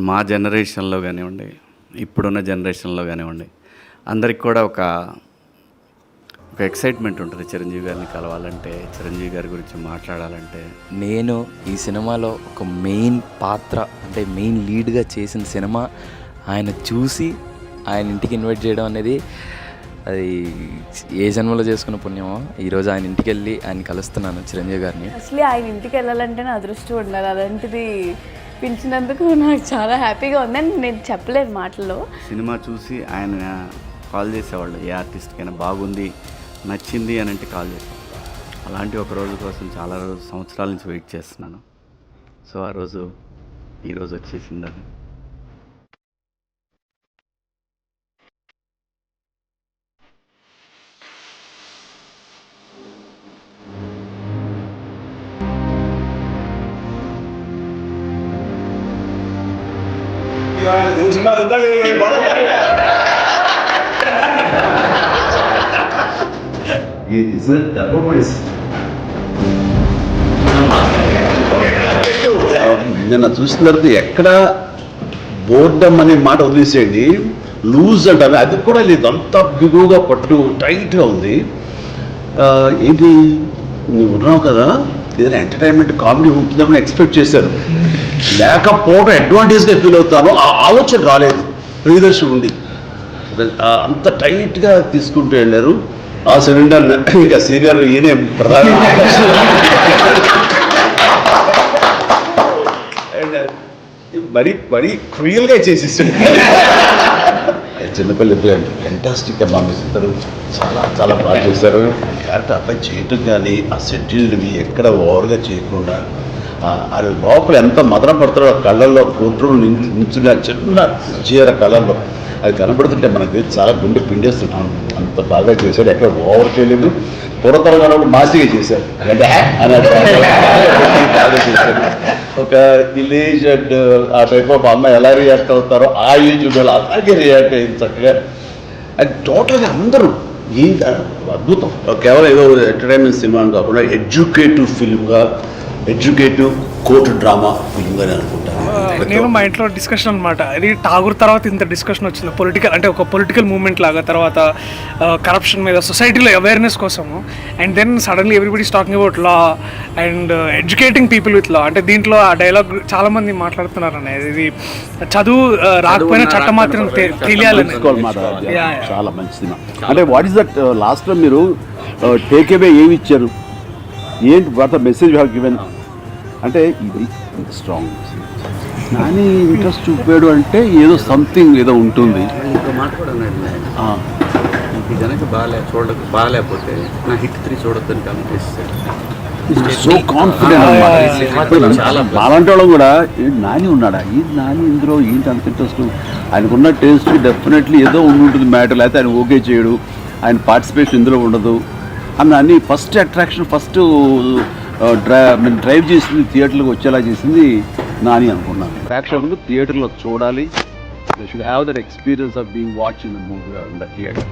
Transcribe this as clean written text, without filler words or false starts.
మా జనరేషన్లో కానివ్వండి, ఇప్పుడున్న జనరేషన్లో కానివ్వండి, అందరికి కూడా ఒక ఎక్సైట్మెంట్ ఉంటుంది చిరంజీవి గారిని కలవాలంటే, చిరంజీవి గారి గురించి మాట్లాడాలంటే. నేను ఈ సినిమాలో ఒక మెయిన్ పాత్ర అంటే మెయిన్ లీడ్గా చేసిన సినిమా ఆయన చూసి ఆయన ఇంటికి ఇన్వైట్ చేయడం అనేది అది ఏ జన్మలో చేసుకున్న పుణ్యమో. ఈరోజు ఆయన ఇంటికి వెళ్ళి ఆయన కలుస్తున్నాను చిరంజీవి గారిని. అసలు ఆయన ఇంటికి వెళ్ళాలంటే నా అదృష్టం ఉండాలి. అలాంటిది పిలిచినందుకు నాకు చాలా హ్యాపీగా ఉందని నేను చెప్పలేను మాటల్లో. సినిమా చూసి ఆయన కాల్ చేసేవాళ్ళు, ఏ ఆర్టిస్ట్కైనా బాగుంది నచ్చింది అని అంటే కాల్ చేసేవాళ్ళు. అలాంటి ఒక రోజు కోసం చాలా సంవత్సరాల నుంచి వెయిట్ చేస్తున్నాను. సో ఆ రోజు ఈరోజు వచ్చేసింది అది. నిన్న చూసిన తర్వాత ఎక్కడ బోర్డమ్ అనే మాట వదిలేసేయండి, లూజ్ అంటారు, అది కూడా లేదు, అంతా బిగువుగా పట్టు టైట్గా ఉంది. ఏంటి నువ్వు ఉన్నావు కదా, ఏదైనా ఎంటర్టైన్మెంట్ కామెడీ ఉంటుందని ఎక్స్పెక్ట్ చేశారు, లేకపోవడం అడ్వాంటేజ్గా ఫీల్ అవుతాను. ఆ ఆలోచన రాలేదు ప్రియదర్శి ఉండి, అంత టైట్గా తీసుకుంటూ వెళ్ళారు. ఆ సిలిండర్ ఇంకా సీనియర్ ఈయనే ప్రధాన మరీ క్రియల్గా చేసేసాడు. చిన్నపిల్ల ఫెంటాస్టిక్గా పంపిస్తారు, చాలా చాలా బాగా చేశారు. క్యారెక్టర్ అబ్బాయి చేయటం కానీ ఆ సెటిల్డ్వి ఎక్కడ ఓవర్గా చేయకుండా అది లోపల ఎంత మదన పడతాడో కళ్ళల్లో కూతురు నించున్న చిన్న చీర కళ్ళల్లో అది కనబడుతుంటే మనకి చాలా గుండె పిండేస్తున్నాం. అంత బాగా చేశాడు, ఎక్కడ ఓవర్ చేయలేదు. పురతరంగా మాసిగా చేశాడు బాగా చేశాడు. ఒక విలేజ్ అండ్ ఆ టైప్ ఆఫ్ అమ్మాయి ఎలా రియాక్ట్ అవుతారో ఆ ఏజ్ వాళ్ళు అలాగే రియాక్ట్ అయింది చక్కగా. అది టోటల్గా అందరూ ఈ అద్భుతం. కేవలం ఏదో ఎంటర్టైన్మెంట్ సినిమా అని కాకుండా ఎడ్యుకేటివ్ ఫిల్మ్గా, ఎడ్యుకేటివ్ కోర్టు డ్రామా ఫిల్మ్గానే అనుకుంటాను. నేను మా ఇంట్లో డిస్కషన్ అనమాట, ఇది ఠాగూర్ తర్వాత ఇంత డిస్కషన్ వచ్చింది పొలిటికల్ అంటే ఒక పొలిటికల్ మూవ్మెంట్ లాగా, తర్వాత కరప్షన్ మీద సొసైటీలో అవేర్నెస్ కోసము. And then suddenly everybody talking about law and educating people with law. అంటే దీంట్లో ఆ డైలాగ్ చాలా మంది మాట్లాడుతున్నారు అనేది, ఇది చదువు రాకపోయినా చట్టం మాత్రం తెలియాలని. చాలా మంచిది. అంటే వాట్ ఈస్ దట్ లాస్ట్లో మీరు టేక్ అవే ఏమి ఇచ్చారు, ఏంటి what the message have given అంటే ఇది స్ట్రాంగ్. నాని ఇంట్రెస్ట్ చూపాడు అంటే ఏదో సంథింగ్ ఏదో ఉంటుంది. ఇంకో మాట కూడా ఇది కనుక బాగాలేకపోతే నా హిట్ 3 చూడొద్దని కమెంట్ చేస్తారు. So confident. అలాంటి వాళ్ళం కూడా నాని ఉన్నాడా, ఈ నాని ఇందులో ఏంటి అంత ఇంట్రెస్ట్, ఆయనకున్న టేస్ట్ డెఫినెట్లీ ఏదో ఉంటుంది మ్యాటర్, లేకపోతే ఆయన ఓకే చేయడు, ఆయన పార్టిసిపేషన్ ఇందులో ఉండదు అన్న అన్ని. ఫస్ట్ అట్రాక్షన్ ఫస్ట్ డ్రైవ్ చేసింది థియేటర్లకు వచ్చేలా చేసింది నాని అనుకున్నాను. ప్రేక్షకులు థియేటర్లో చూడాలి, they should have that experience of being watching the movie on the theatre.